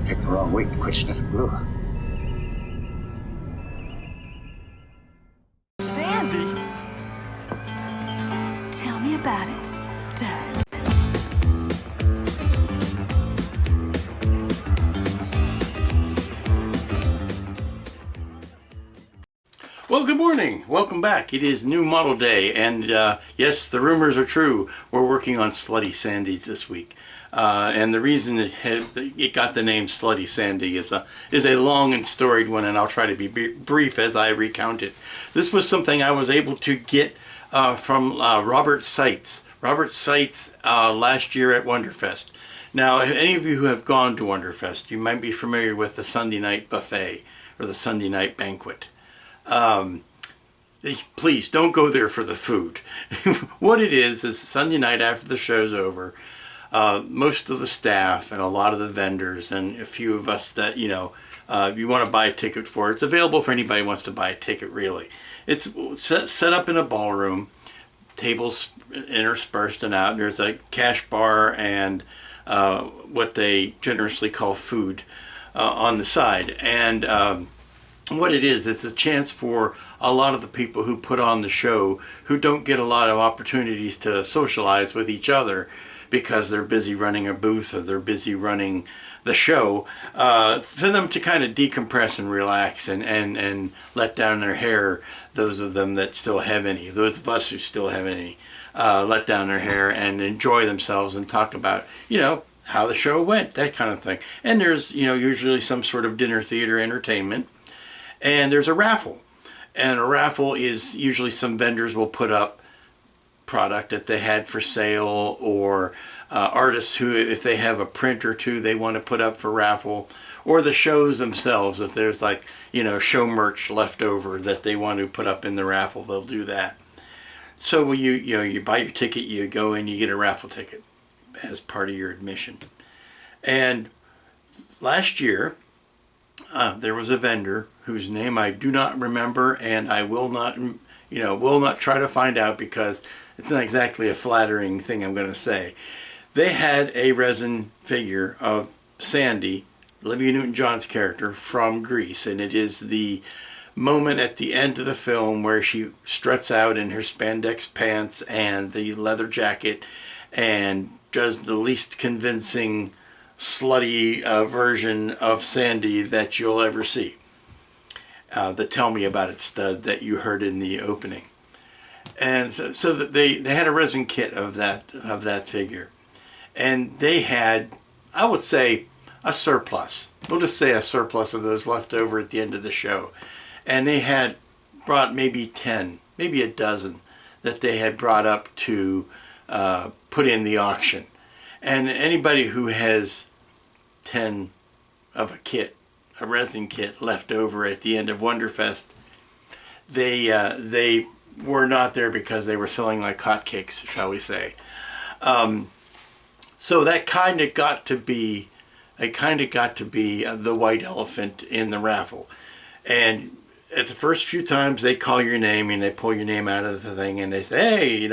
Picked the wrong week to quit sniffing glue. Sandy? Tell me about it, stud. Well, good morning. Welcome back. It is new model day, and yes, the rumors are true. We're working on Slutty Sandy this week. And the reason it got the name Slutty Sandy is a long and storied one, and I'll try to be brief as I recount it. This was something I was able to get from Robert Seitz. Robert Seitz last year at Wonderfest. Now, if any of you who have gone to Wonderfest, you might be familiar with the Sunday night buffet or the Sunday night banquet. Please don't go there for the food. What it is Sunday night after the show's over, most of the staff and a lot of the vendors and a few of us that, you want to buy a ticket for, it's available for anybody who wants to buy a ticket, really. It's set up in a ballroom, tables interspersed and out. There's a cash bar and what they generously call food on the side. And what it is, it's a chance for a lot of the people who put on the show who don't get a lot of opportunities to socialize with each other because they're busy running a booth or they're busy running the show, for them to kind of decompress and relax and let down their hair, those of them that still have any, those of us who still have any, let down their hair and enjoy themselves and talk about, how the show went, that kind of thing. And there's, usually some sort of dinner theater entertainment. And there's a raffle. And a raffle is usually some vendors will put up product that they had for sale, or artists who, if they have a print or two they want to put up for raffle, or the shows themselves, if there's like, show merch left over that they want to put up in the raffle, they'll do that. So when you buy your ticket, you go in, you get a raffle ticket as part of your admission. And last year, there was a vendor whose name I do not remember, and I will not try to find out because it's not exactly a flattering thing I'm going to say. They had a resin figure of Sandy, Olivia Newton-John's character, from Grease, and it is the moment at the end of the film where she struts out in her spandex pants and the leather jacket and does the least convincing slutty version of Sandy that you'll ever see. The Tell Me About It stud that you heard in the opening. And so that they had a resin kit of that figure. And they had, I would say, a surplus. We'll just say a surplus of those left over at the end of the show. And they had brought maybe 10, maybe a dozen that they had brought up to put in the auction. And anybody who has 10 of a kit, a resin kit left over at the end of Wonderfest, they were not there because they were selling like hotcakes, shall we say. So that kind of got to be the white elephant in the raffle. And at the first few times they call your name and they pull your name out of the thing and they say, hey,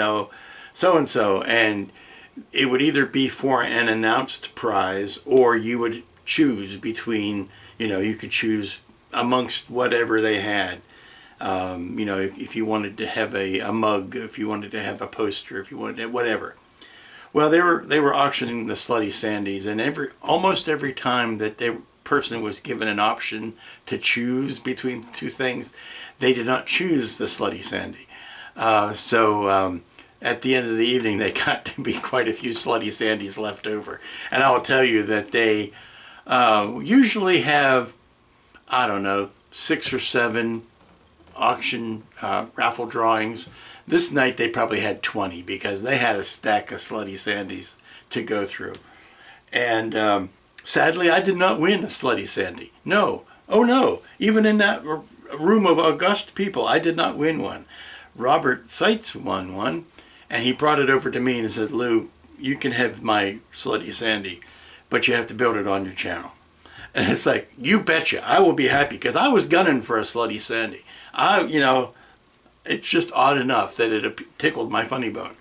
so-and-so. And it would either be for an announced prize, or you would choose between, you could choose amongst whatever they had. If you wanted to have a mug, if you wanted to have a poster, if you wanted to, whatever. Well, they were auctioning the Slutty Sandys, and almost every time that the person was given an option to choose between two things, they did not choose the Slutty Sandy. So at the end of the evening, they got to be quite a few Slutty Sandys left over. And I will tell you that they usually have, 6 or 7 auction raffle drawings. This night they probably had 20 because they had a stack of Slutty Sandys to go through. And sadly, I did not win a Slutty Sandy. No. Oh no. Even in that room of august people, I did not win one. Robert Seitz won one, and he brought it over to me and said, Lou, you can have my Slutty Sandy, but you have to build it on your channel. And it's like, you betcha, I will be happy, because I was gunning for a Slutty Sandy. It's just odd enough that it tickled my funny bone.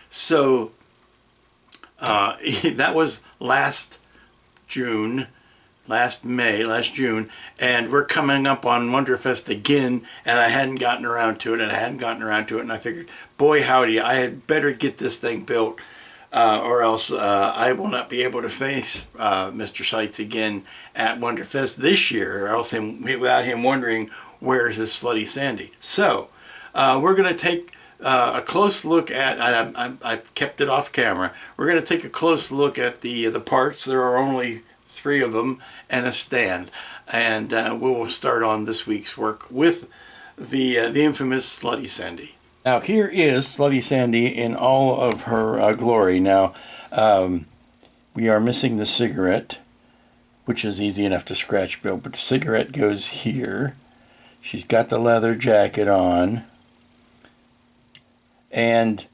So that was last June. last June, and we're coming up on Wonderfest again, and I hadn't gotten around to it, and I figured, boy howdy, I had better get this thing built, or else I will not be able to face Mr. Seitz again at Wonderfest this year, or else without him wondering, where's his Slutty Sandy? So, we're going to take a close look at, I kept it off camera, we're going to take a close look at the parts. There are only 3 of them and a stand, and we will start on this week's work with the infamous Slutty Sandy. Now here is Slutty Sandy in all of her glory. Now we are missing the cigarette, which is easy enough to scratch build, but the cigarette goes here. She's got the leather jacket on, and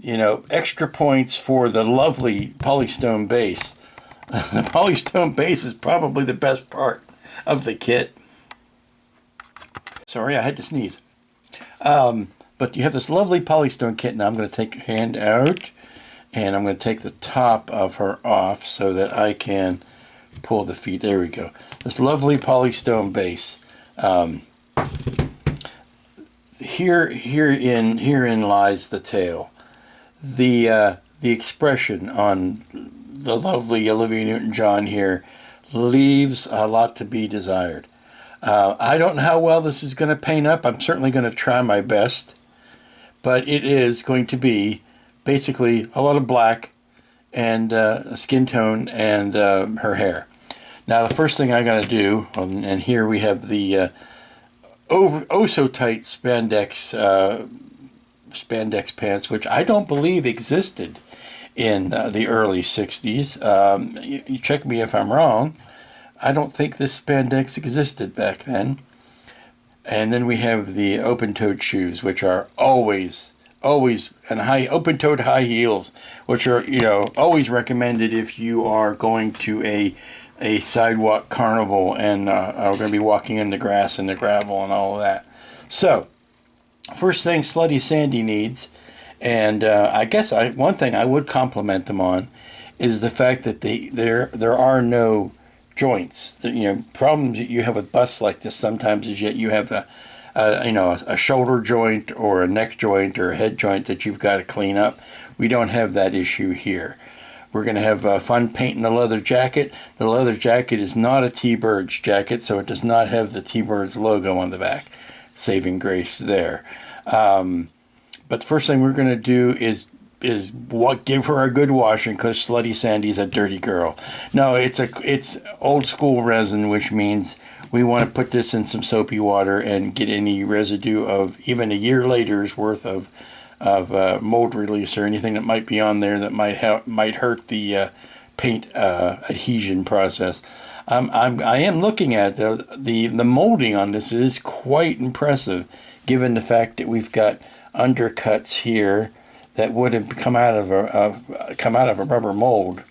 you know, extra points for the lovely polystone base. The polystone base is probably the best part of the kit. Sorry, I had to sneeze. But you have this lovely polystone kit. Now I'm going to take your hand out, and I'm going to take the top of her off so that I can pull the feet. There we go. This lovely polystone base. Herein lies the tale. The expression on the lovely Olivia Newton-John here leaves a lot to be desired. I don't know how well this is going to paint up. I'm certainly going to try my best, but it is going to be basically a lot of black and a skin tone and her hair. Now the first thing I got to do, and here we have the so tight spandex pants, which I don't believe existed in the early 60s. You check me if I'm wrong. I don't think this spandex existed back then. And then we have the open-toed shoes, which are always, and open-toed high heels, which are, you know, always recommended if you are going to a sidewalk carnival and are going to be walking in the grass and the gravel and all of that. So, first thing Slutty Sandy needs, and I guess one thing I would compliment them on, is the fact that there are no joints. You know, problems that you have with busts like this sometimes is you have a shoulder joint or a neck joint or a head joint that you've got to clean up. We don't have that issue here. We're going to have fun painting the leather jacket. The leather jacket is not a T-Birds jacket, so it does not have the T-Birds logo on the back. Saving grace there. But the first thing we're going to do is give her a good washing, because Slutty Sandy's a dirty girl. No, it's old school resin, which means we want to put this in some soapy water and get any residue of even a year later's worth of mold release or anything that might be on there that might hurt the paint adhesion process. I am looking at the molding on this is quite impressive, given the fact that we've got undercuts here that would have come out of a rubber mold.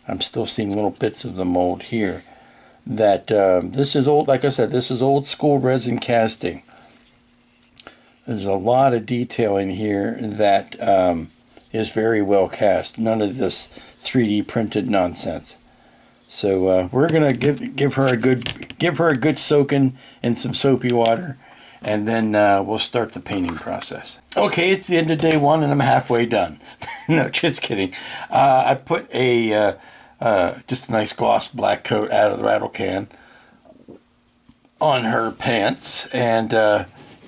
I'm still seeing little bits of the mold here. That this is old. Like I said, this is old school resin casting. There's a lot of detail in here that is very well cast. None of this 3D printed nonsense. So we're gonna give her a good soaking in some soapy water, and then we'll start the painting process. Okay, it's the end of day 1 and I'm halfway done. No, just kidding. I put just a nice gloss black coat out of the rattle can on her pants and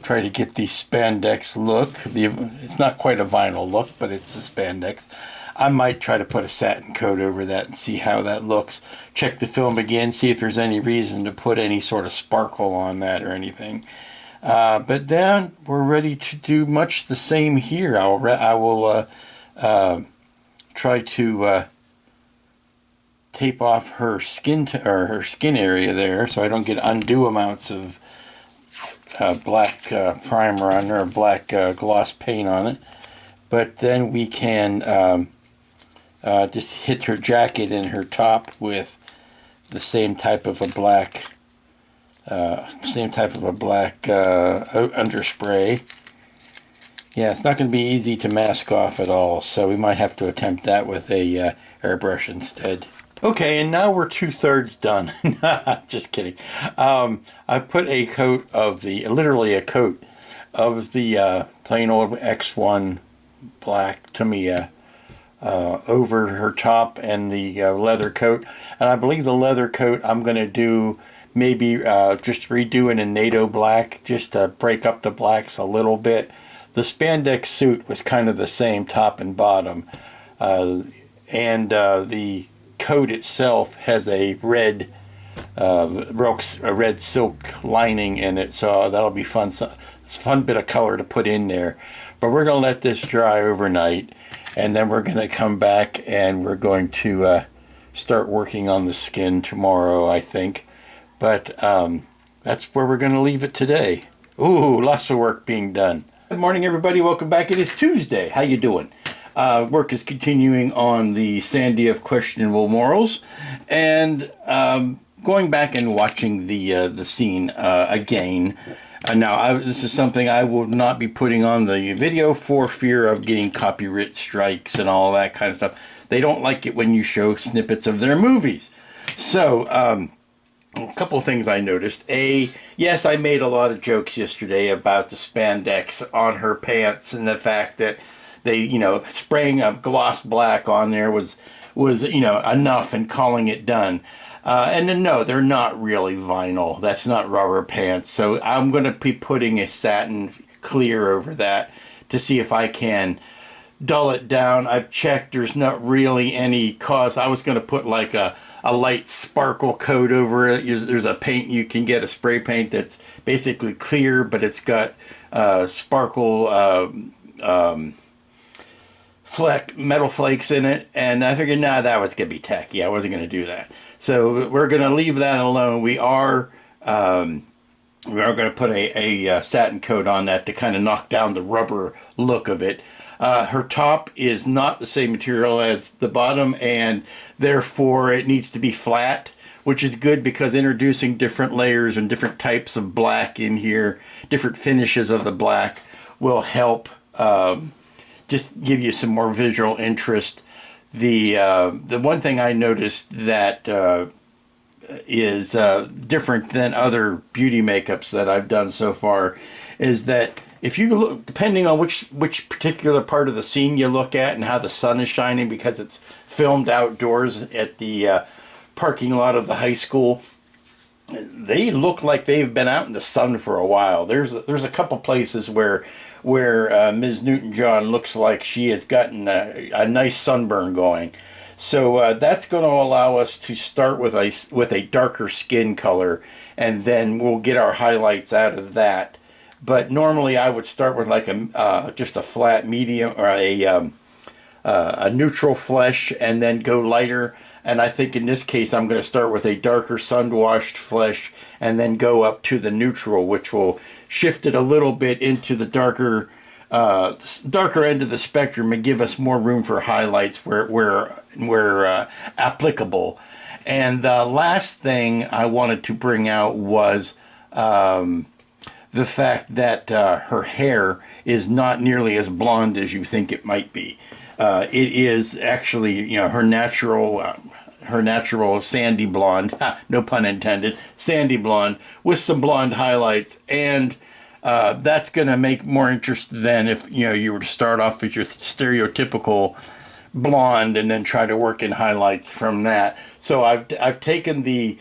try to get the spandex look. It's not quite a vinyl look, but it's the spandex. I might try to put a satin coat over that and see how that looks. Check the film again, see if there's any reason to put any sort of sparkle on that or anything. But then we're ready to do much the same here. I will try to tape off her skin area there, so I don't get undue amounts of black primer on there, or black gloss paint on it. But then we can just hit her jacket and her top with the same type of a black underspray. Yeah, it's not going to be easy to mask off at all, so we might have to attempt that with a airbrush instead. Okay, and now we're 2/3 done. Just kidding. I put a coat of the, literally a coat of the plain old X1 black Tamiya over her top and the leather coat. And I believe the leather coat I'm going to do maybe just redoing a NATO black just to break up the blacks a little bit. The spandex suit was kind of the same top and bottom. And the coat itself has a red a red silk lining in it, so that'll be fun. So it's a fun bit of color to put in there. But we're going to let this dry overnight, and then we're going to come back and we're going to start working on the skin tomorrow, I think. But that's where we're going to leave it today. Ooh, lots of work being done. Good morning, everybody. Welcome back. It is Tuesday. How you doing? Work is continuing on the Sandy of Questionable Morals, and going back and watching the scene again. Now, this is something I will not be putting on the video for fear of getting copyright strikes and all that kind of stuff. They don't like it when you show snippets of their movies. So, a couple of things I noticed. Yes, I made a lot of jokes yesterday about the spandex on her pants and the fact that they, spraying a gloss black on there was enough and calling it done. And then, no, they're not really vinyl. That's not rubber pants. So I'm going to be putting a satin clear over that to see if I can dull it down. I've checked. There's not really any cause. I was going to put like a light sparkle coat over it. There's a paint you can get, a spray paint that's basically clear, but it's got sparkle metal flakes in it. And I figured, that was going to be tacky. I wasn't going to do that. So we're going to leave that alone. We are going to put a satin coat on that to kind of knock down the rubber look of it. Her top is not the same material as the bottom, and therefore it needs to be flat, which is good because introducing different layers and different types of black in here, different finishes of the black, will help just give you some more visual interest. The one thing I noticed that is different than other beauty makeups that I've done so far is that if you look, depending on which particular part of the scene you look at and how the sun is shining, because it's filmed outdoors at the parking lot of the high school, they look like they've been out in the sun for a while. There's a couple places where Ms. Newton-John looks like she has gotten a nice sunburn going. So that's going to allow us to start with a darker skin color, and then we'll get our highlights out of that. But normally I would start with like just a flat medium or a neutral flesh and then go lighter. And I think in this case I'm going to start with a darker sun-washed flesh and then go up to the neutral, which will shift it a little bit into the darker end of the spectrum and give us more room for highlights where applicable. And the last thing I wanted to bring out was the fact that her hair is not nearly as blonde as you think it might be. It is actually, her natural sandy blonde, no pun intended, sandy blonde with some blonde highlights, and that's going to make more interest than if you were to start off with your stereotypical blonde and then try to work in highlights from that. So I've taken the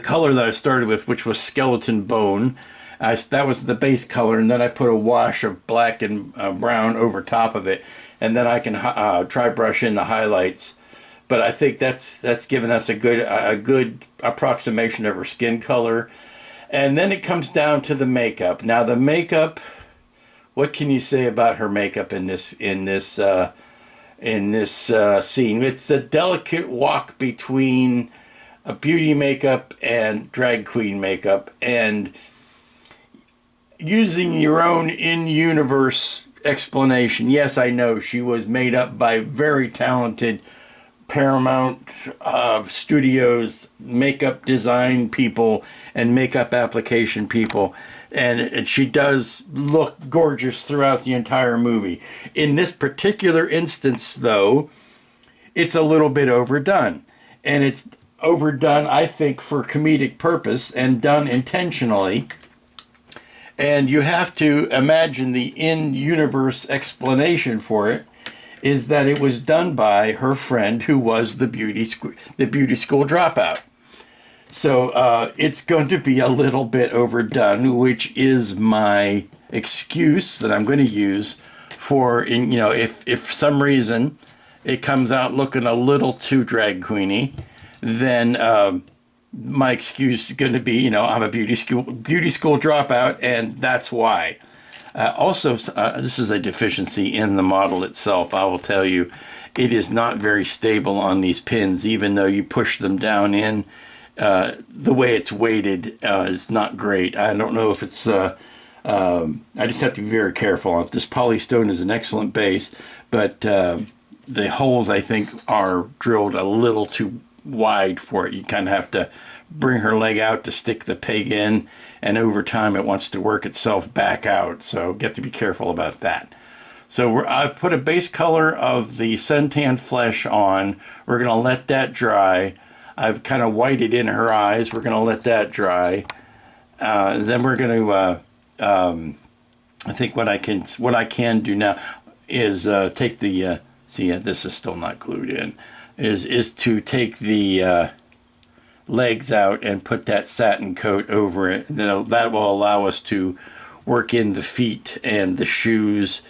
color that I started with, which was skeleton bone. That was the base color, and then I put a wash of black and brown over top of it, and then I can try brush in the highlights. But I think that's given us a good approximation of her skin color. And then it comes down to the makeup. Now the makeup, what can you say about her makeup in this scene? It's a delicate walk between a beauty makeup and drag queen makeup, and using your own in-universe explanation. Yes, I know she was made up by very talented Paramount Studios makeup design people and makeup application people, and she does look gorgeous throughout the entire movie. In this particular instance, though, it's a little bit overdone. And it's overdone, I think, for comedic purpose and done intentionally. And you have to imagine the in-universe explanation for it is that it was done by her friend who was the beauty school dropout. So it's going to be a little bit overdone, which is my excuse that I'm going to use for, if for some reason it comes out looking a little too drag queeny, then my excuse is going to be, I'm a beauty school dropout, and that's why. Also, this is a deficiency in the model itself. I will tell you, it is not very stable on these pins, even though you push them down in. The way it's weighted is not great. I don't know if it's... I just have to be very careful on it. This polystone is an excellent base, but the holes, I think, are drilled a little too wide for it. You kind of have to bring her leg out to stick the peg in, and over time it wants to work itself back out, so get to be careful about that. So I've put a base color of the suntan flesh on. We're going to let that dry. I've kind of whited in her eyes. We're going to let that dry. Then we're going to I think what I can do now is take the see, this is still not glued in, is to take the legs out and put that satin coat over it. Then that will allow us to work in the feet and the shoes.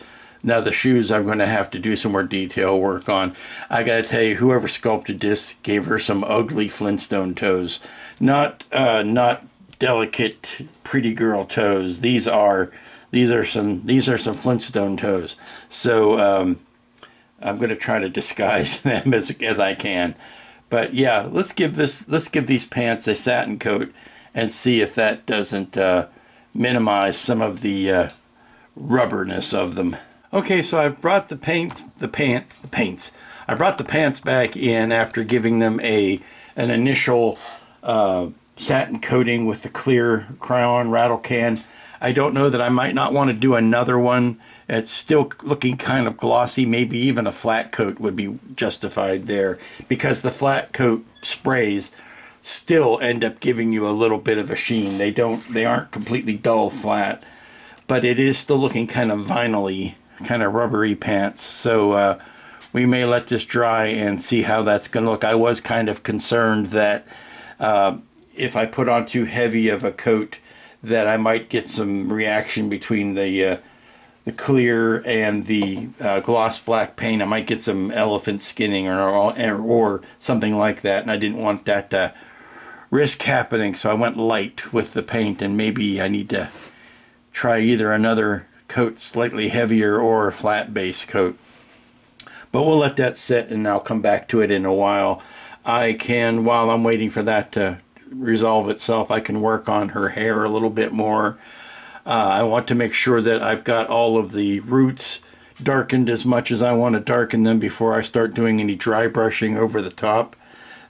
Now the shoes I'm going to have to do some more detail work on. I got to tell you, whoever sculpted this gave her some ugly Flintstone toes. Not delicate pretty girl toes. These are some Flintstone toes. So I'm going to try to disguise them as I can. But yeah, let's give these pants a satin coat and see if that doesn't minimize some of the rubberness of them. Okay, so I've brought the pants. I brought the pants back in after giving them an initial satin coating with the clear crayon rattle can. I don't know that I might not want to do another one. It's still looking kind of glossy. Maybe even a flat coat would be justified there, because the flat coat sprays still end up giving you a little bit of a sheen. They aren't completely dull flat, but it is still looking kind of vinyl-y, kind of rubbery pants. So we may let this dry and see how that's going to look. I was kind of concerned that if I put on too heavy of a coat, that I might get some reaction between the clear and the gloss black paint. I might get some elephant skinning or something like that, and I didn't want that to risk happening, so I went light with the paint, and maybe I need to try either another coat slightly heavier or a flat base coat. But we'll let that sit, and I'll come back to it in a while. While I'm waiting for that to resolve itself, I can work on her hair a little bit more. I want to make sure that I've got all of the roots darkened as much as I want to darken them before I start doing any dry brushing over the top.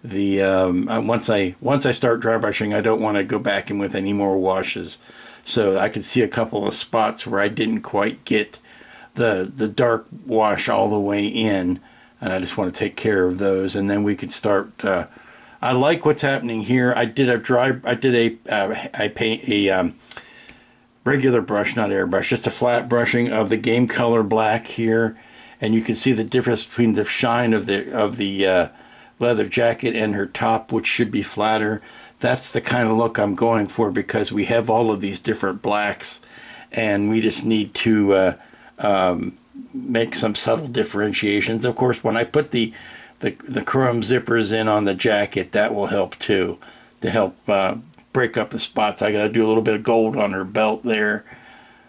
Once I start dry brushing, I don't want to go back in with any more washes. So I could see a couple of spots where I didn't quite get the dark wash all the way in, and I just want to take care of those, and then we could start. I like what's happening here. I did a regular brush, not airbrush, just a flat brushing of the Game Color Black here, and you can see the difference between the shine of the leather jacket and her top, which should be flatter. That's the kind of look I'm going for, because we have all of these different blacks, and we just need to make some subtle differentiations. Of course, when I put the chrome zippers in on the jacket, that will help too, to help break up the spots. I got to do a little bit of gold on her belt there,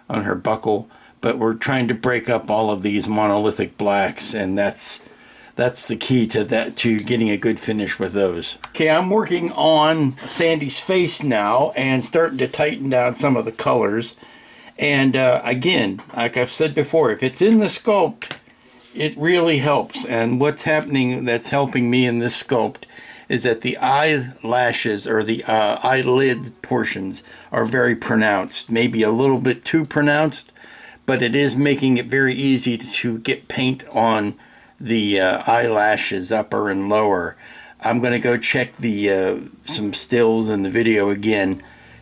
on her buckle, but we're trying to break up all of these monolithic blacks, and that's the key to getting a good finish with those. Okay, I'm working on Sandy's face now and starting to tighten down some of the colors. And again, like I've said before, if it's in the sculpt, it really helps. And what's happening that's helping me in this sculpt is that the eyelashes or the eyelid portions are very pronounced, maybe a little bit too pronounced, but it is making it very easy to get paint on the eyelashes upper and lower. I'm going to go check the some stills in the video again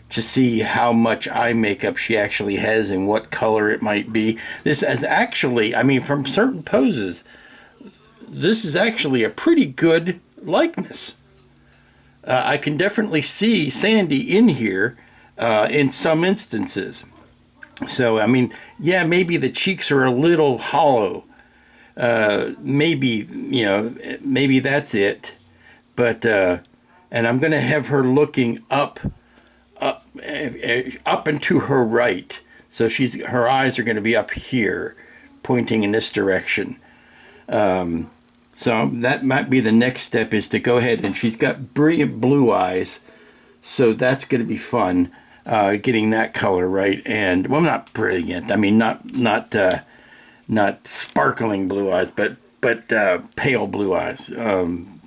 to see how much eye makeup she actually has and what color it might be. This is actually, I mean, from certain poses, this is actually a pretty good likeness. I can definitely see Sandy in here in some instances. So, I mean, yeah, maybe the cheeks are a little hollow. Maybe, you know, maybe that's it. But, and I'm going to have her looking up and to her right. So her eyes are going to be up here, pointing in this direction. So that might be the next step, is to go ahead, and she's got brilliant blue eyes. So that's going to be fun, getting that color right. And, well, not brilliant. I mean, not sparkling blue eyes, but pale blue eyes.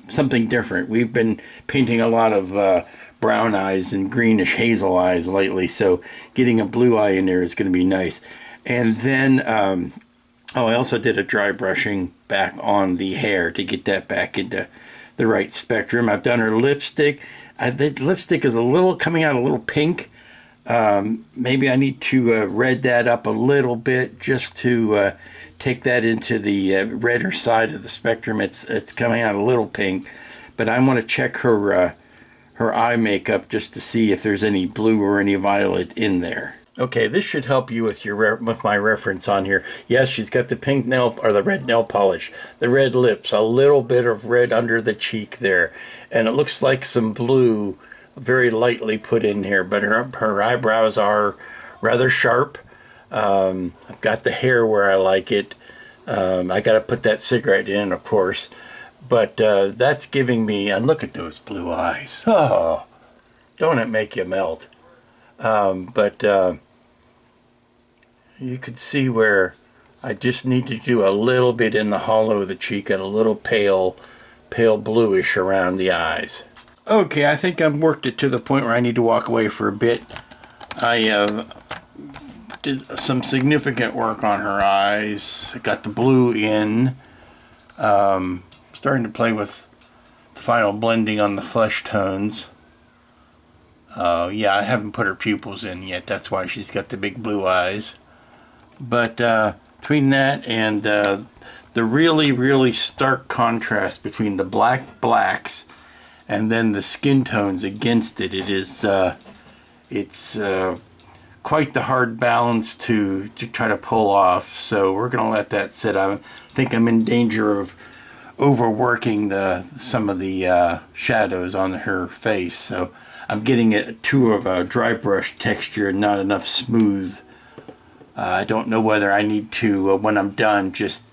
Something different. We've been painting a lot of brown eyes and greenish hazel eyes lately, so getting a blue eye in there is going to be nice. And then, I also did a dry brushing back on the hair to get that back into the right spectrum. I've done her lipstick. The lipstick is coming out a little pink. Maybe I need to red that up a little bit just to take that into the redder side of the spectrum. It's coming out a little pink, but I want to check her eye makeup just to see if there's any blue or any violet in there. Okay, this should help you with with my reference on here. Yes, she's got the pink nail, or the red nail polish, the red lips, a little bit of red under the cheek there, and it looks like some blue very lightly put in here, but her eyebrows are rather sharp. I've got the hair where I like it. I got to put that cigarette in, of course, but that's giving me, and look at those blue eyes. Oh, don't it make you melt? But you could see where I just need to do a little bit in the hollow of the cheek and a little pale bluish around the eyes. Okay, I think I've worked it to the point where I need to walk away for a bit. I did some significant work on her eyes. I got the blue in. Starting to play with the final blending on the flesh tones. Yeah, I haven't put her pupils in yet. That's why she's got the big blue eyes. But between that and the really, really stark contrast between the blacks and then the skin tones against it, it's quite the hard balance to try to pull off. So we're going to let that sit. I think I'm in danger of overworking some of the shadows on her face. So I'm getting it too of a dry brush texture and not enough smooth. I don't know whether I need to, when I'm done, just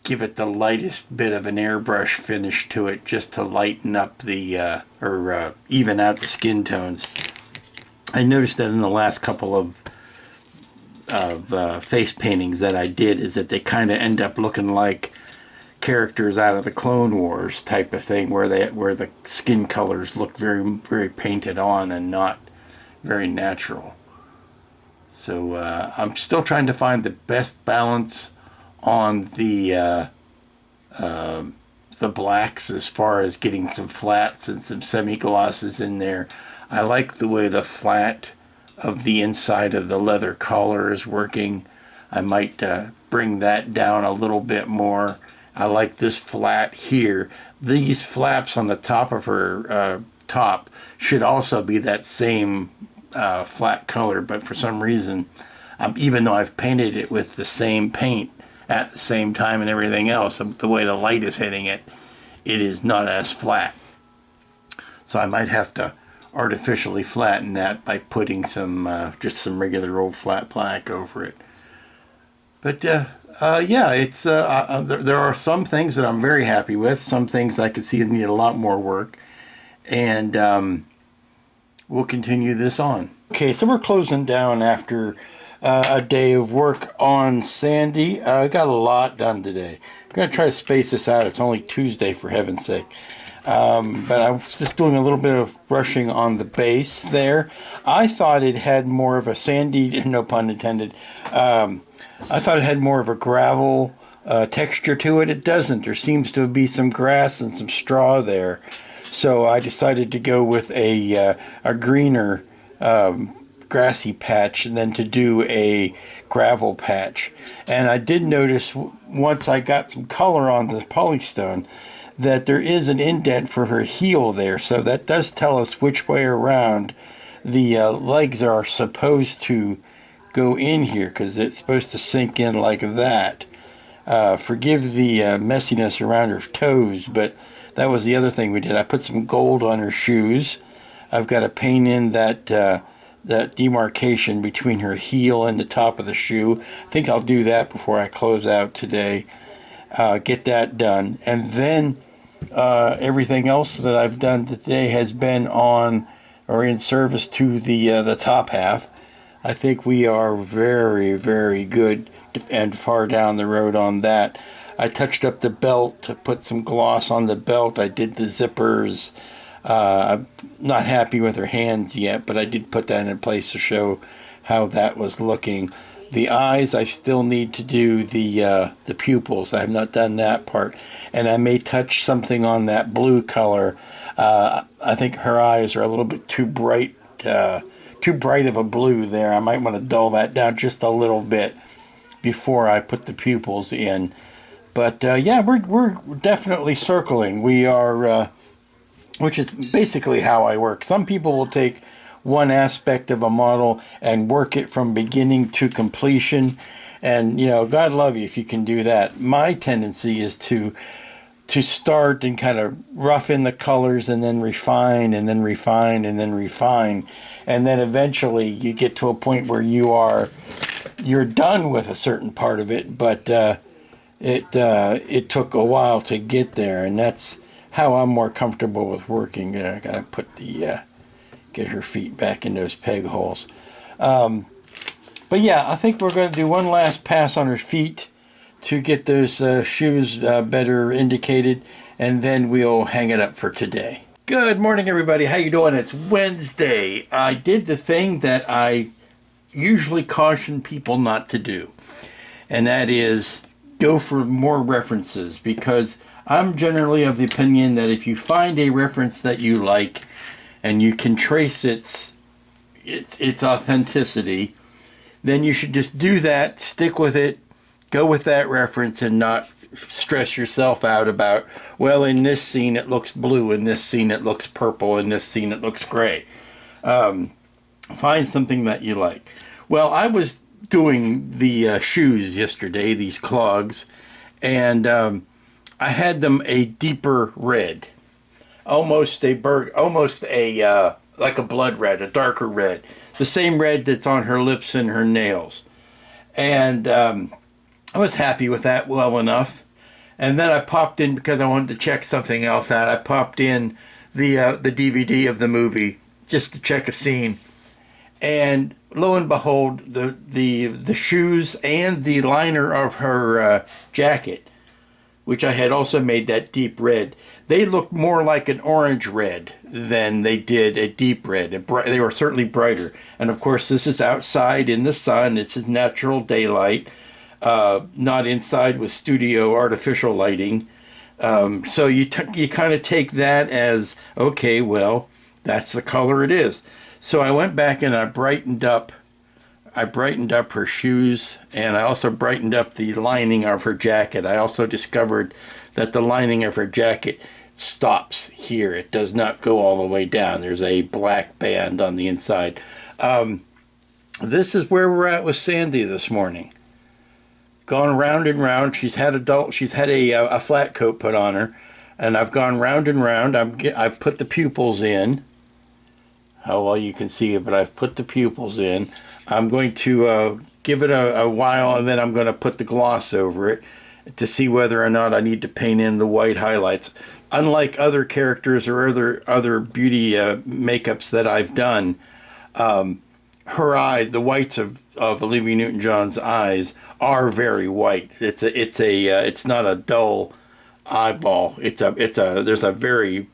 give it the lightest bit of an airbrush finish to it, just to lighten up the, or even out the skin tones. I noticed that in the last couple of face paintings that I did, is that they kind of end up looking like characters out of the Clone Wars type of thing, where the skin colors look very, very painted on and not very natural. So I'm still trying to find the best balance on the blacks, as far as getting some flats and some semi-glosses in there. I like the way the flat of the inside of the leather collar is working. I might bring that down a little bit more. I like this flat here. These flaps on the top of her top should also be that same flat color, but for some reason, even though I've painted it with the same paint at the same time and everything else, the way the light is hitting it, it is not as flat. So I might have to artificially flatten that by putting just some regular old flat black over it. But yeah, it's there are some things that I'm very happy with. Some things I could see need a lot more work, and we'll continue this on. Okay, so we're closing down after a day of work on Sandy. I got a lot done today. I'm going to try to space this out. It's only Tuesday, for heaven's sake. But I was just doing a little bit of brushing on the base there. I thought it had more of a sandy, no pun intended, I thought it had more of a gravel texture to it. It doesn't. There seems to be some grass and some straw there. So I decided to go with a greener grassy patch and then to do a gravel patch. And I did notice once I got some color on the polystone that there is an indent for her heel there. So that does tell us which way around the legs are supposed to go in here, because it's supposed to sink in like that. Forgive the messiness around her toes, but that was the other thing we did. I put some gold on her shoes. I've got to paint in that demarcation between her heel and the top of the shoe. I think I'll do that before I close out today. Get that done. And then everything else that I've done today has been on or in service to the top half. I think we are very, very good and far down the road on that. I touched up the belt to put some gloss on the belt. I did the zippers. I'm not happy with her hands yet, but I did put that in place to show how that was looking. The eyes, I still need to do the pupils. I have not done that part. And I may touch something on that blue color. I think her eyes are a little bit too bright of a blue there. I might want to dull that down just a little bit before I put the pupils in. But yeah, we're definitely circling. We are, which is basically how I work. Some people will take one aspect of a model and work it from beginning to completion. And, God love you if you can do that. My tendency is to start and kind of rough in the colors and then refine and then refine and then refine. And then eventually you get to a point where you're done with a certain part of it, but it took a while to get there, and that's how I'm more comfortable with working. I gotta put get her feet back in those peg holes. But yeah, I think we're going to do one last pass on her feet to get those shoes better indicated, and then we'll hang it up for today. Good morning, everybody. How you doing? It's Wednesday. I did the thing that I usually caution people not to do, and that is go for more references, because I'm generally of the opinion that if you find a reference that you like and you can trace its authenticity, then you should just do that, stick with it, go with that reference, and not stress yourself out about, well, in this scene it looks blue, in this scene it looks purple, in this scene it looks gray. Find something that you like. Well, I was doing the shoes yesterday, these clogs, and I had them a deeper red, almost a like a blood red, a darker red, the same red that's on her lips and her nails. And I was happy with that well enough. And then I popped in, because I wanted to check something else out, I popped in the DVD of the movie just to check a scene. And lo and behold, the shoes and the liner of her jacket, which I had also made that deep red, they looked more like an orange red than they did a deep red. They were certainly brighter. And of course, this is outside in the sun. This is natural daylight, not inside with studio artificial lighting. So you kind of take that as, okay, well, that's the color it is. So I went back and I brightened up her shoes, and I also brightened up the lining of her jacket. I also discovered that the lining of her jacket stops here. It does not go all the way down. There's a black band on the inside. This is where we're at with Sandy this morning. Gone round and round. She's had a flat coat put on her, and I've gone round and round. I've put the pupils in. How well you can see it, but I've put the pupils in. I'm going to give it a while, and then I'm going to put the gloss over it to see whether or not I need to paint in the white highlights. Unlike other characters or other beauty makeups that I've done, her eyes, the whites of Olivia Newton-John's eyes, are very white. It's not a dull eyeball. There's a very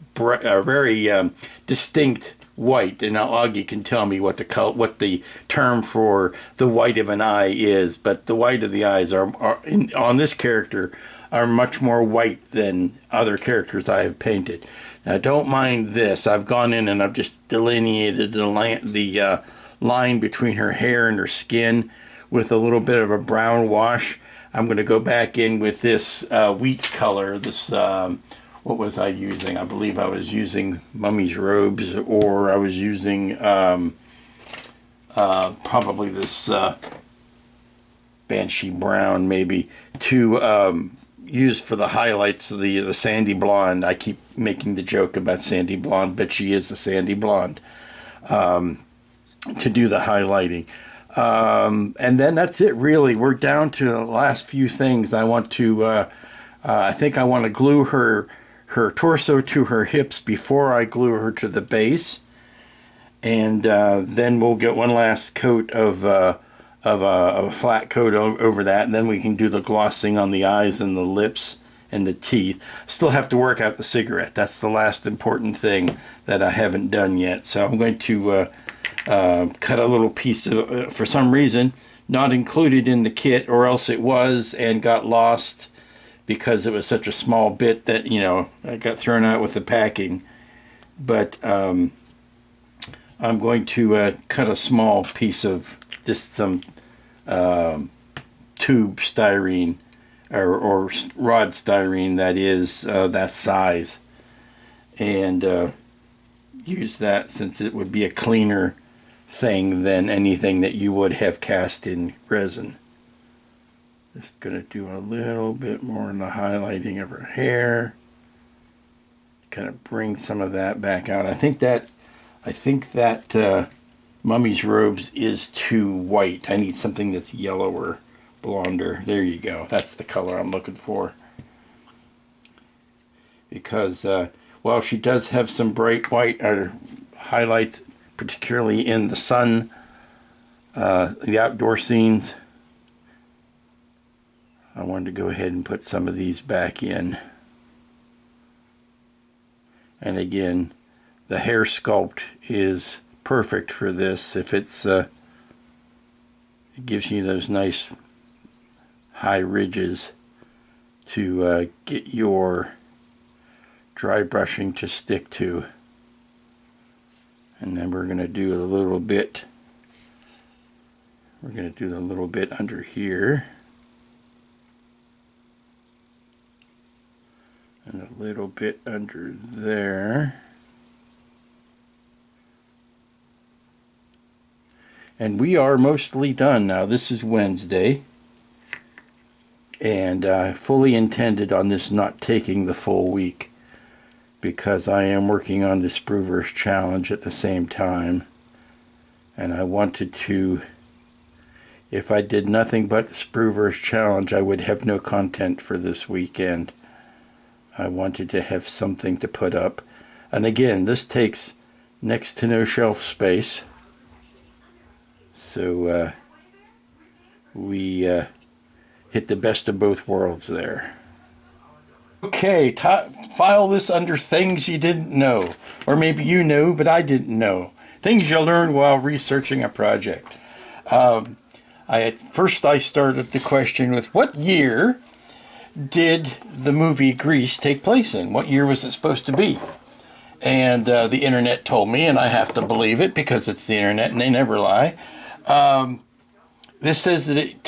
distinct white, and now Augie can tell me what the term for the white of an eye is, but the white of the eyes on this character are much more white than other characters I have painted. Now don't mind this. I've gone in and I've just delineated the line between her hair and her skin with a little bit of a brown wash. I'm going to go back in with this wheat color, this what was I using? I believe I was using Mummy's Robes, or I was using probably this Banshee Brown, maybe, to use for the highlights of the sandy blonde. I keep making the joke about sandy blonde, but she is a sandy blonde, to do the highlighting. And then that's it, really. We're down to the last few things. I want to, I think I want to glue her torso to her hips before I glue her to the base, and then we'll get one last coat of a flat coat over that, and then we can do the glossing on the eyes and the lips and the teeth. Still have to work out the cigarette. That's the last important thing that I haven't done yet. So I'm going to cut a little piece of, for some reason, not included in the kit, or else it was and got lost because it was such a small bit that, you know, I got thrown out with the packing. But I'm going to cut a small piece of just some tube styrene or rod styrene that is that size, and use that, since it would be a cleaner thing than anything that you would have cast in resin. Just going to do a little bit more in the highlighting of her hair. Kind of bring some of that back out. I think that Mummy's Robes is too white. I need something that's yellower, blonder. There you go. That's the color I'm looking for. Because, well, she does have some bright white highlights, particularly in the sun, the outdoor scenes. I wanted to go ahead and put some of these back in. And again, the hair sculpt is perfect for this. If it's it gives you those nice high ridges to get your dry brushing to stick to. And then we're going to do a little bit, under here, and a little bit under there. And we are mostly done now. This is Wednesday, and I fully intended on this not taking the full week, because I am working on the Spruverse Challenge at the same time, and I wanted to, if I did nothing but the Spruverse Challenge, I would have no content for this weekend. I wanted to have something to put up. And again, this takes next to no shelf space. So we hit the best of both worlds there. Okay, file this under things you didn't know. Or maybe you knew, but I didn't know. Things you learned while researching a project. First I started the question with, what year did the movie Grease take place in? What year was it supposed to be? And the internet told me, and I have to believe it because it's the internet and they never lie. This says that it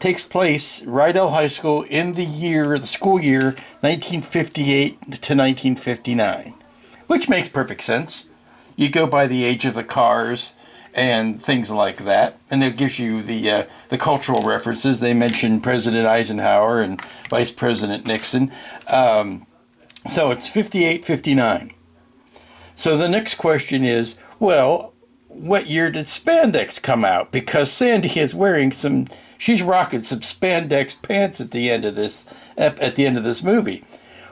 takes place, Rydell High School, in the school year 1958 to 1959, which makes perfect sense. You go by the age of the cars and things like that, and it gives you the cultural references. They mention President Eisenhower and Vice President Nixon. So it's 58, 59. So the next question is, well, what year did spandex come out? Because Sandy is wearing she's rocking some spandex pants at the end of this movie.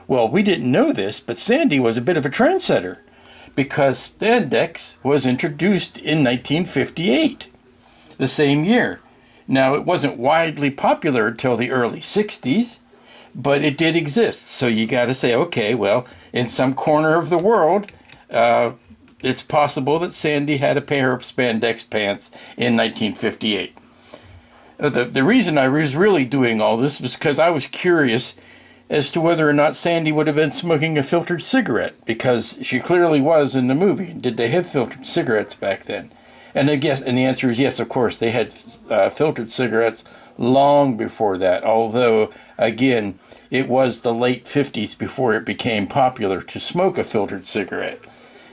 Well, we didn't know this, but Sandy was a bit of a trendsetter, because spandex was introduced in 1958, the same year. Now, it wasn't widely popular until the early 60s, but it did exist. So you got to say, okay, well, in some corner of the world, it's possible that Sandy had a pair of spandex pants in 1958. The reason I was really doing all this was because I was curious as to whether or not Sandy would have been smoking a filtered cigarette, because she clearly was in the movie. Did they have filtered cigarettes back then? And I guess, and the answer is yes, of course. They had filtered cigarettes long before that, although, again, it was the late 50s before it became popular to smoke a filtered cigarette.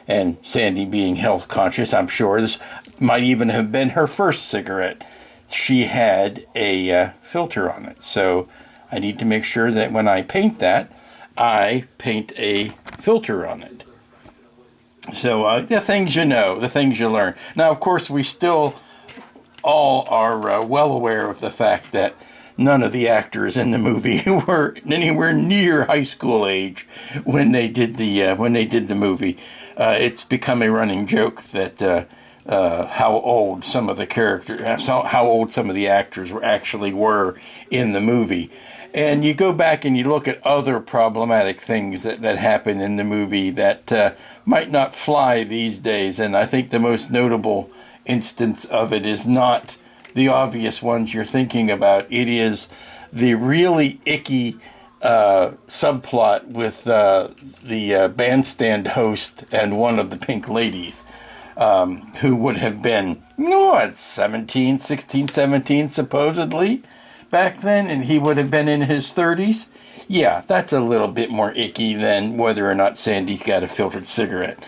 And Sandy, being health conscious, I'm sure this might even have been her first cigarette. She had a filter on it. So I need to make sure that when I paint that, I paint a filter on it. So the things you know, the things you learn. Now, of course, we still all are well aware of the fact that none of the actors in the movie were anywhere near high school age when they did the movie. It's become a running joke that how old some of the characters, how old some of the actors were in the movie. And you go back and you look at other problematic things that happen in the movie that might not fly these days. And I think the most notable instance of it is not the obvious ones you're thinking about. It is the really icky subplot with the bandstand host and one of the pink ladies, who would have been, 16, 17, supposedly, back then, and he would have been in his 30s. Yeah, that's a little bit more icky than whether or not Sandy's got a filtered cigarette.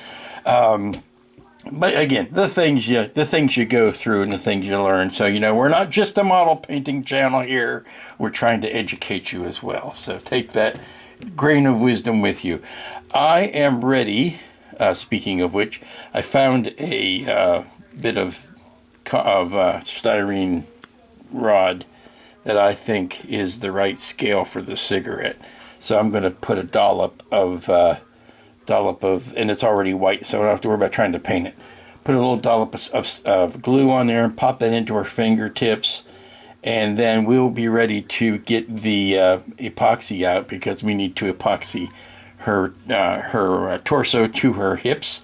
But again, the things you go through and the things you learn. So, we're not just a model painting channel here. We're trying to educate you as well. So take that grain of wisdom with you. I am ready. Speaking of which, I found a bit of styrene rod that I think is the right scale for the cigarette. So I'm going to put a dollop of, and it's already white, so I don't have to worry about trying to paint it. Put a little dollop of glue on there and pop that into our fingertips, and then we'll be ready to get the epoxy out, because we need to epoxy her torso to her hips,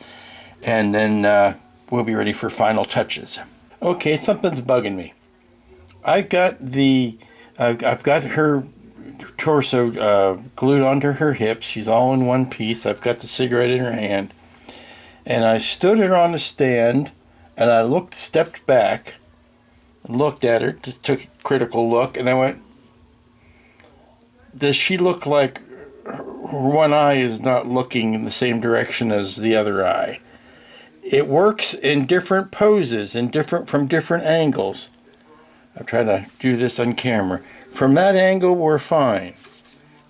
and then we'll be ready for final touches. Okay, something's bugging me. I've got her torso glued onto her hips. She's all in one piece. I've got the cigarette in her hand, and I stood her on the stand, and I stepped back, and looked at her, just took a critical look, and I went, does she look like her one eye is not looking in the same direction as the other eye? It works in different poses and from different angles. I'm trying to do this on camera. From that angle, we're fine.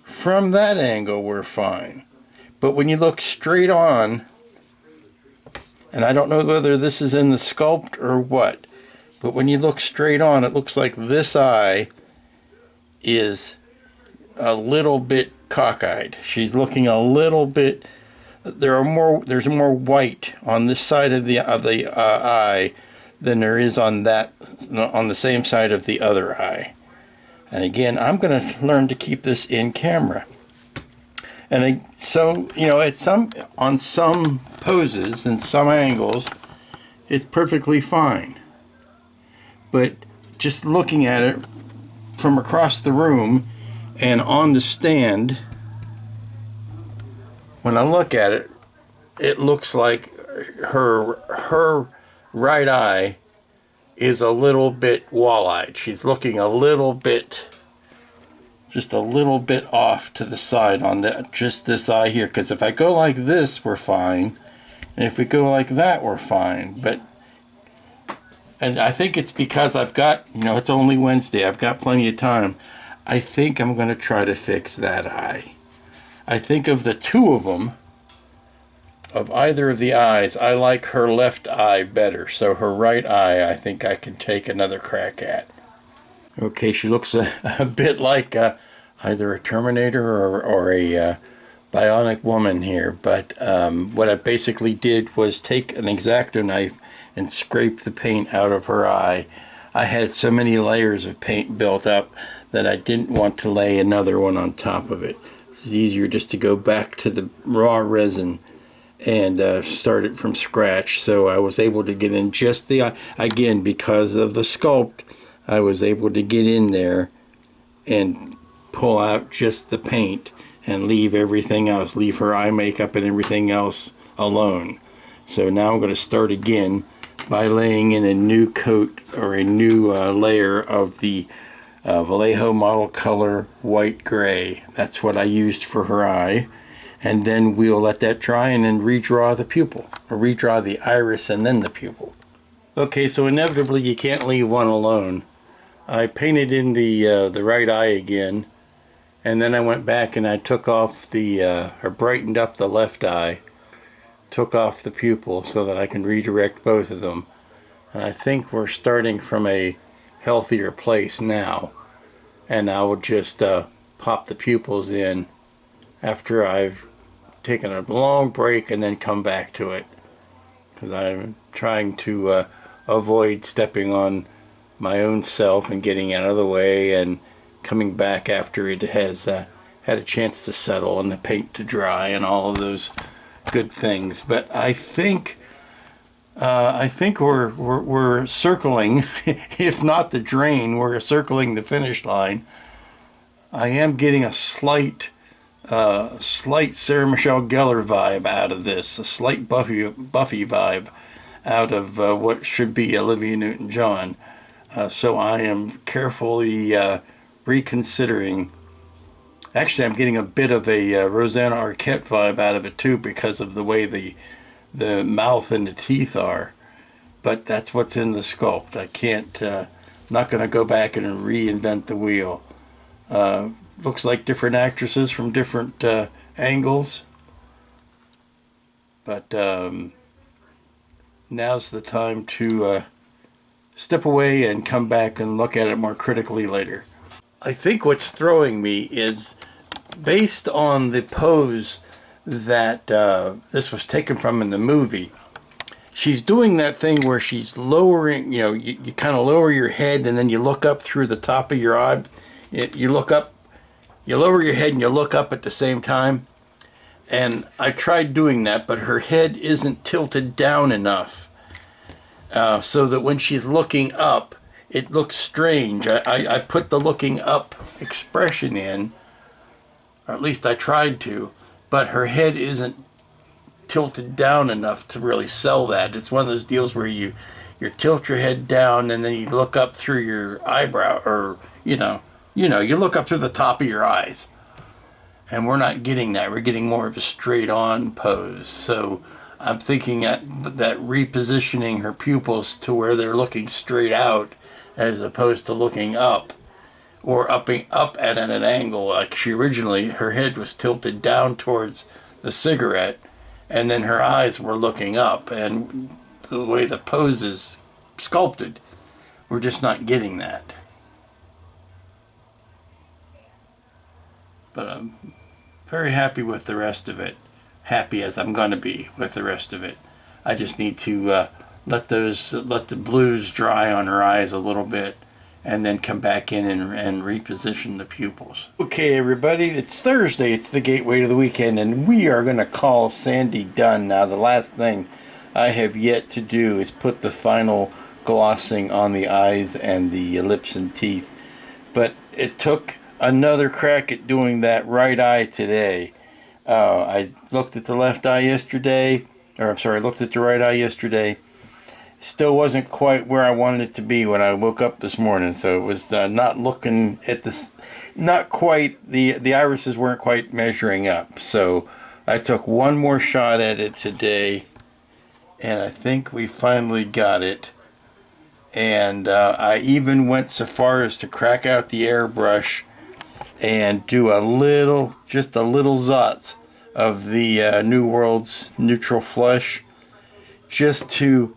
From that angle, we're fine. But when you look straight on, and I don't know whether this is in the Sculpt or what, but when you look straight on, it looks like this eye is a little bit cockeyed. She's looking a little bit. There's more white on this side of the eye than there is on the same side of the other eye. And again, I'm going to learn to keep this in camera. And so, on some poses and some angles, it's perfectly fine. But just looking at it from across the room and on the stand, when I look at it, it looks like her right eye is a little bit wall-eyed. She's looking just a little bit off to the side on just this eye here. Because if I go like this, we're fine. And if we go like that, we're fine. And I think it's because I've got, it's only Wednesday. I've got plenty of time. I think I'm going to try to fix that eye. I think of the two of them, of either of the eyes, I like her left eye better. So her right eye, I think I can take another crack at. Okay, she looks a bit like either a Terminator or a bionic woman here. But what I basically did was take an X-Acto knife and scrape the paint out of her eye. I had so many layers of paint built up that I didn't want to lay another one on top of it. It's easier just to go back to the raw resin and start it from scratch. So I was able to get in just the, again, because of the Sculpt, I was able to get in there and pull out just the paint and leave everything else, leave her eye makeup and everything else alone. So now I'm going to start again by laying in a new coat, or a new layer of the Vallejo Model Color White Gray. That's what I used for her eye. And then we'll let that dry and then redraw the pupil, or redraw the iris and then the pupil. Okay, so inevitably you can't leave one alone. I painted in the right eye again, and then I went back and I took off the, or brightened up the left eye, took off the pupil so that I can redirect both of them. And I think we're starting from a healthier place now. And I will just pop the pupils in after I've taken a long break and then come back to it. Because I'm trying to avoid stepping on my own self and getting out of the way and coming back after it has had a chance to settle and the paint to dry and all of those good things. But I think we're circling, if not the drain, we're circling the finish line. I am getting a slight Sarah Michelle Gellar vibe out of this, a slight Buffy vibe out of what should be Olivia Newton-John. So I am carefully reconsidering. Actually, I'm getting a bit of a Rosanna Arquette vibe out of it too, because of the way the mouth and the teeth are. But that's what's in the Sculpt. I can't, not going to go back and reinvent the wheel. Looks like different actresses from different angles. But now's the time to step away and come back and look at it more critically later. I think what's throwing me is, based on the pose that this was taken from in the movie, she's doing that thing where she's lowering, you kind of lower your head and then you look up through the top of your eye. You look up, you lower your head and you look up at the same time. And I tried doing that, but her head isn't tilted down enough so that when she's looking up, it looks strange. I put the looking up expression in, or at least I tried to, but her head isn't tilted down enough to really sell that. It's one of those deals where you tilt your head down and then you look up through your eyebrow, or you look up through the top of your eyes. And we're not getting that. We're getting more of a straight on pose. So I'm thinking that repositioning her pupils to where they're looking straight out as opposed to looking up, or up at an angle. Like she originally, her head was tilted down towards the cigarette and then her eyes were looking up, and the way the pose is sculpted, we're just not getting that. But I'm very happy with the rest of it. Happy as I'm going to be with the rest of it. I just need to let the blues dry on her eyes a little bit, and then come back in and reposition the pupils. Okay, everybody, it's Thursday. It's the gateway to the weekend, and we are going to call Sandy done. Now, the last thing I have yet to do is put the final glossing on the eyes and the lips and teeth. But it took another crack at doing that right eye today. I looked at the left eye yesterday, looked at the right eye yesterday. Still wasn't quite where I wanted it to be when I woke up this morning. So it was not looking at this, not quite, the irises weren't quite measuring up. So I took one more shot at it today, and I think we finally got it. And I even went so far as to crack out the airbrush and do just a little zots of the New World's neutral flush, just to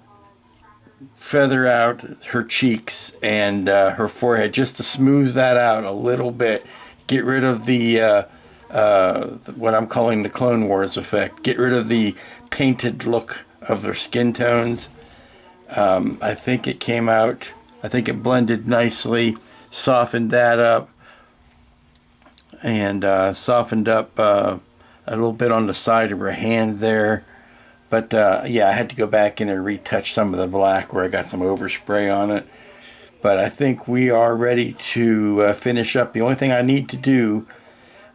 feather out her cheeks and her forehead, just to smooth that out a little bit, get rid of the what I'm calling the Clone Wars effect, get rid of the painted look of their skin tones. I think it came out, I think it blended nicely, softened that up, and softened up a little bit on the side of her hand there. But yeah, I had to go back in and retouch some of the black where I got some overspray on it. But I think we are ready to finish up. The only thing I need to do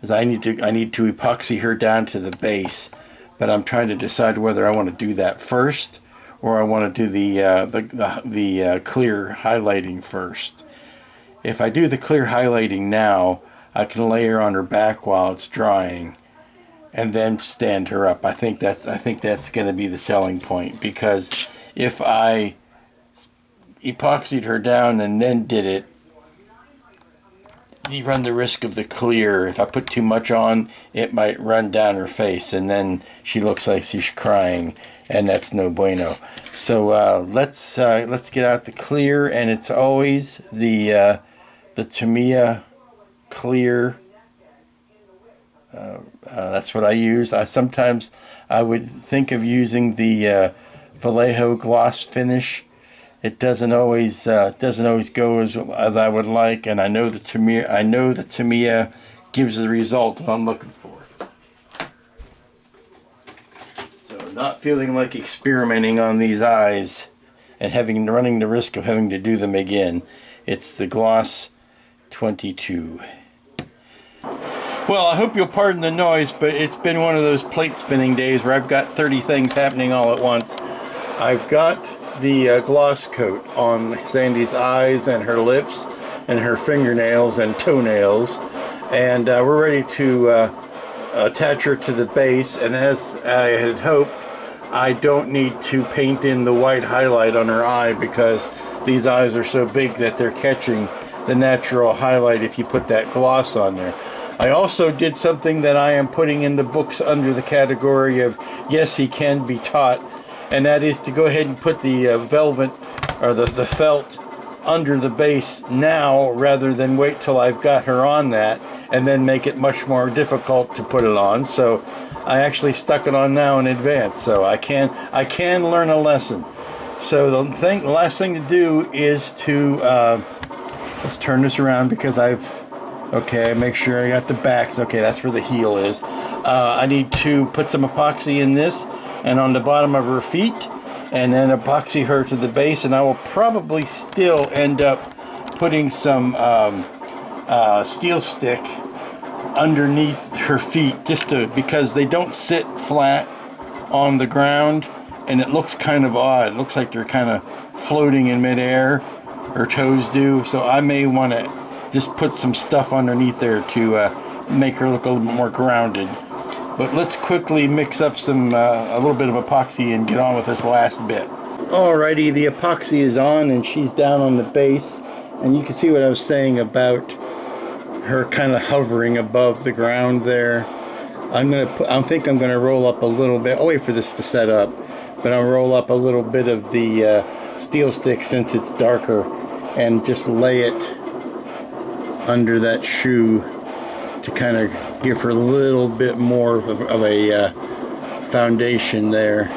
is I need to epoxy her down to the base. But I'm trying to decide whether I want to do that first or I want to do the clear highlighting first. If I do the clear highlighting now, I can lay her on her back while it's drying, and then stand her up. I think that's going to be the selling point, because if I epoxied her down and then did it, you run the risk of the clear. If I put too much on, it might run down her face, and then she looks like she's crying, and that's no bueno. So let's get out the clear, and it's always the Tamiya clear. That's what I use. Sometimes I would think of using the Vallejo gloss finish. It doesn't always go as I would like, and I know the Tamiya gives the result that I'm looking for. So not feeling like experimenting on these eyes and running the risk of having to do them again. It's the Gloss 22. Well, I hope you'll pardon the noise, but it's been one of those plate spinning days where I've got 30 things happening all at once. I've got the gloss coat on Sandy's eyes and her lips and her fingernails and toenails, and we're ready to attach her to the base. And as I had hoped, I don't need to paint in the white highlight on her eye, because these eyes are so big that they're catching the natural highlight if you put that gloss on there. I also did something that I am putting in the books under the category of yes, he can be taught, and that is to go ahead and put the velvet or the felt under the base now, rather than wait till I've got her on that and then make it much more difficult to put it on. So I actually stuck it on now in advance, so I can learn a lesson. So the last thing to do is to let's turn this around, because okay, make sure I got the backs. Okay, that's where the heel is. I need to put some epoxy in this and on the bottom of her feet, and then epoxy her to the base, and I will probably still end up putting some steel stick underneath her feet, because they don't sit flat on the ground, and it looks kind of odd. It looks like they're kind of floating in midair, her toes do, so I may want to just put some stuff underneath there to make her look a little bit more grounded. But let's quickly mix up a little bit of epoxy and get on with this last bit. Alrighty, the epoxy is on and she's down on the base, and you can see what I was saying about her kind of hovering above the ground there. I think I'm gonna roll up a little bit. I'll wait for this to set up, but I'll roll up a little bit of the steel stick, since it's darker, and just lay it under that shoe to kind of give her a little bit more of a foundation there.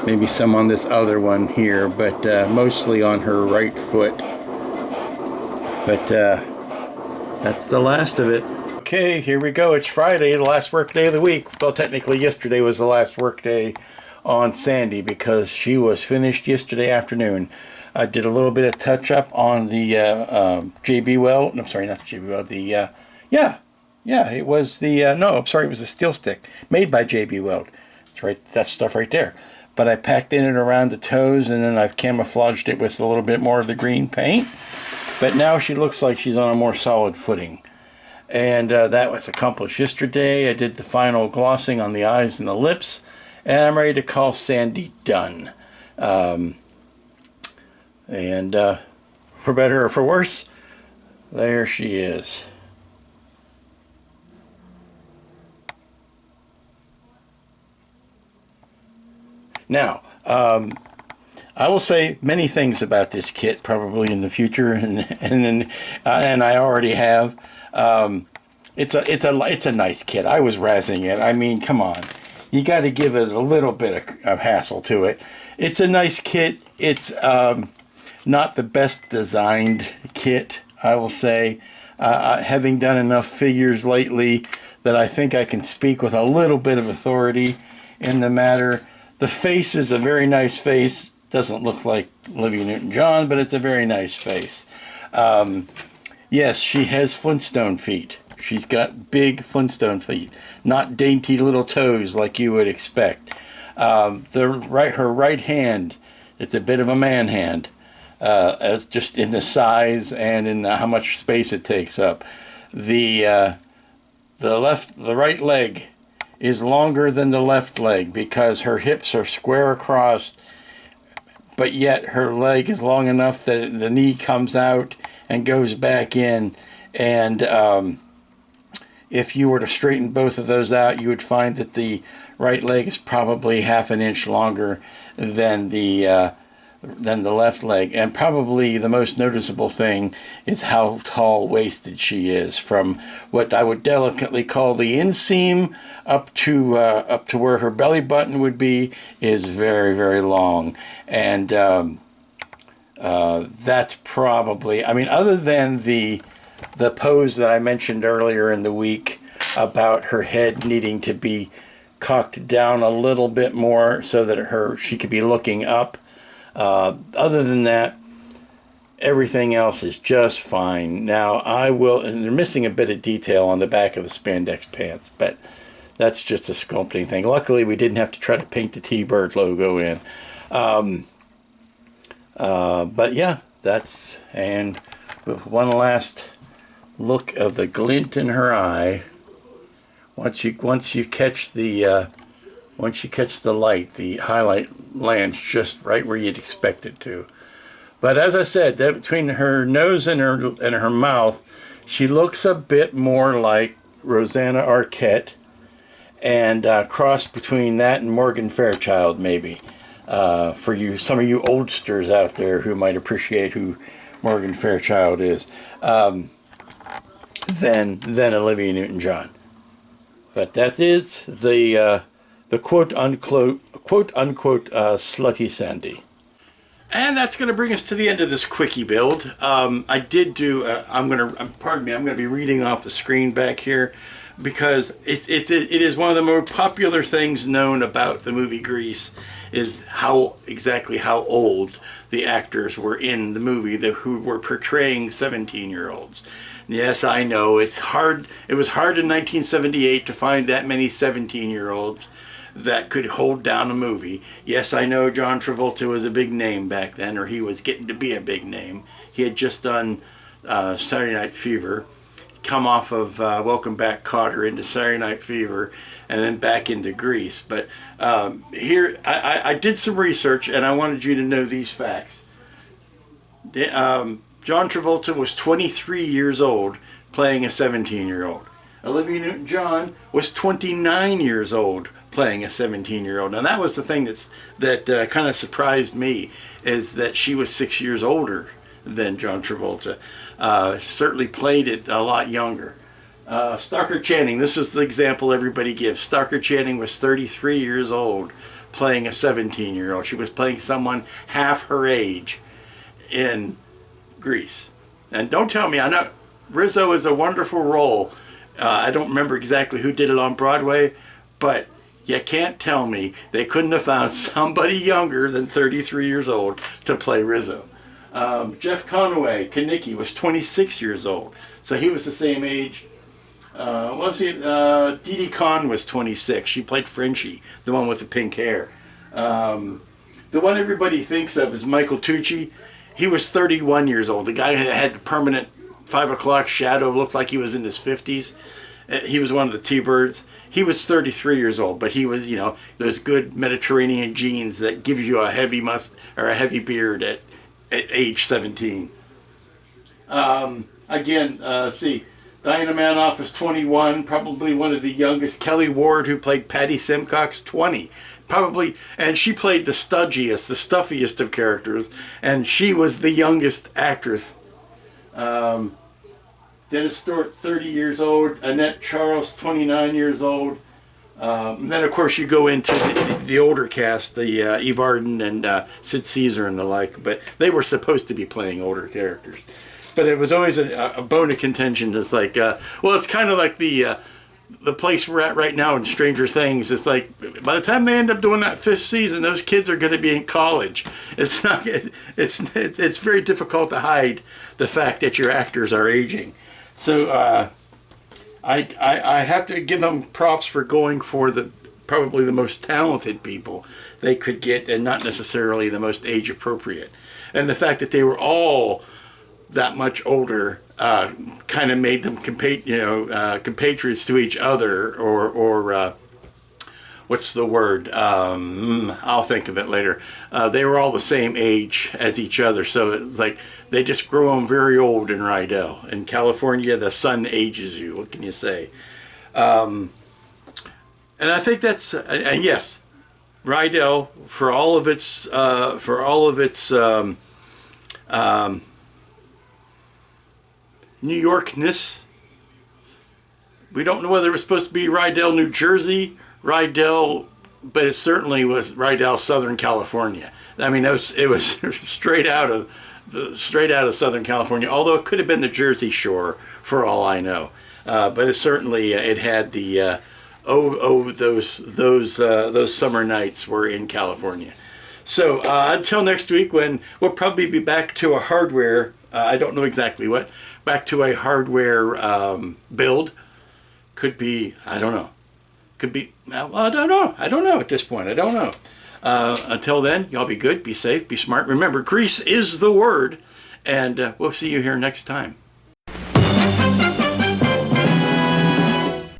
Maybe some on this other one here, but mostly on her right foot. But that's the last of it. Okay, here we go. It's Friday, the last work day of the week. Well, technically yesterday was the last work day on Sandy, because she was finished yesterday afternoon. I did a little bit of touch up on the JB Weld. I'm sorry, not the JB Weld. It was the it was the steel stick made by JB Weld. That's right, that stuff right there. But I packed in it around the toes, and then I've camouflaged it with a little bit more of the green paint. But now she looks like she's on a more solid footing. And that was accomplished yesterday. I did the final glossing on the eyes and the lips, and I'm ready to call Sandy done. And for better or for worse, there she is. Now, I will say many things about this kit probably in the future, and I already have. It's a nice kit. I was razzing it. I mean, come on, you got to give it a little bit of hassle to it. It's a nice kit. It's not the best designed kit, I will say. Having done enough figures lately that I think I can speak with a little bit of authority. in the matter. The face is a very nice face. Doesn't look like Olivia Newton-John, but it's a very nice face. Yes, she has Flintstone feet. She's got big Flintstone feet, not dainty little toes like you would expect. Her right hand, it's a bit of a man hand, as just in the size and in how much space it takes up. The right leg is longer than the left leg because her hips are square across, but yet her leg is long enough that the knee comes out and goes back in. And if you were to straighten both of those out, you would find that the right leg is probably half an inch longer than the left leg. And probably the most noticeable thing is how tall-waisted she is, from what I would delicately call the inseam up to where her belly button would be is very, very long. And that's probably, I mean, other than the pose that I mentioned earlier in the week about her head needing to be cocked down a little bit more so that she could be looking up. Other than that, everything else is just fine. Now, and they're missing a bit of detail on the back of the spandex pants, but that's just a sculpting thing. Luckily, we didn't have to try to paint the T-Bird logo in. But yeah, and with one last look of the glint in her eye, once you catch the light, the highlight lands just right where you'd expect it to. But as I said, that between her nose and her mouth, she looks a bit more like Rosanna Arquette, and cross between that and Morgan Fairchild, maybe. For some of you oldsters out there who might appreciate who Morgan Fairchild is, than Olivia Newton-John. But that is the quote unquote slutty Sandy. And that's going to bring us to the end of this quickie build. I did do. I'm going to be reading off the screen back here because it is one of the more popular things known about the movie Grease is exactly how old the actors were in the movie who were portraying 17-year-olds. Yes, I know it's hard. It was hard in 1978 to find that many 17-year-olds that could hold down a movie. Yes, I know John Travolta was a big name back then, or he was getting to be a big name. He had just done Saturday Night Fever, come off of Welcome Back, Kotter into Saturday Night Fever, and then back into Grease. But here, I did some research, and I wanted you to know these facts. John Travolta was 23 years old playing a 17-year-old. Olivia Newton-John was 29 years old playing a 17-year-old. And that was the thing that kind of surprised me, is that she was 6 years older than John Travolta. Certainly played it a lot younger. Stockard Channing, this is the example everybody gives. Stockard Channing was 33 years old playing a 17-year-old. She was playing someone half her age in Grease. And don't tell me, I know Rizzo is a wonderful role. I don't remember exactly who did it on Broadway, but you can't tell me they couldn't have found somebody younger than 33 years old to play Rizzo. Jeff Conaway, Kaniki, was 26 years old, so he was the same age. Dee Dee Conn was 26. She played Frenchie, the one with the pink hair. The one everybody thinks of is Michael Tucci. He was 31 years old. The guy had the permanent 5 o'clock shadow, looked like he was in his 50s. He was one of the T-Birds. He was 33 years old, but he was, those good Mediterranean genes that give you a heavy a heavy beard at age 17. Diana Manoff was 21, probably one of the youngest. Kelly Ward, who played Patty Simcox, 20. Probably, and she played the studgiest, the stuffiest of characters, and she was the youngest actress. Dennis Stewart, 30 years old. Annette Charles, 29 years old. And then, of course, you go into the older cast, the Eve Arden and Sid Caesar and the like, but they were supposed to be playing older characters. But it was always a bone of contention. It's like, it's kind of like the the place we're at right now in Stranger Things, it's like by the time they end up doing that 5th season, those kids are going to be in college. It's not. It's very difficult to hide the fact that your actors are aging. So I have to give them props for going for probably the most talented people they could get, and not necessarily the most age appropriate. And the fact that they were all that much older kind of made them compatriots to each other, or what's the word? I'll think of it later. They were all the same age as each other, so it's like they just grow them very old in Rydell. In California, the sun ages you. What can you say? And I think that's and yes, Rydell, for all of its New Yorkness. We don't know whether it was supposed to be Rydell, New Jersey, Rydell, but it certainly was Rydell, Southern California. I mean, it was straight out of Southern California. Although it could have been the Jersey Shore, for all I know. But it certainly it had the those summer nights were in California. So until next week, when we'll probably be back to a hardware. I don't know exactly what. Back to a hardware build. Could be, I don't know. Could be, well, I don't know. I don't know at this point. I don't know. Until then, y'all be good, be safe, be smart. Remember, grease is the word. And we'll see you here next time.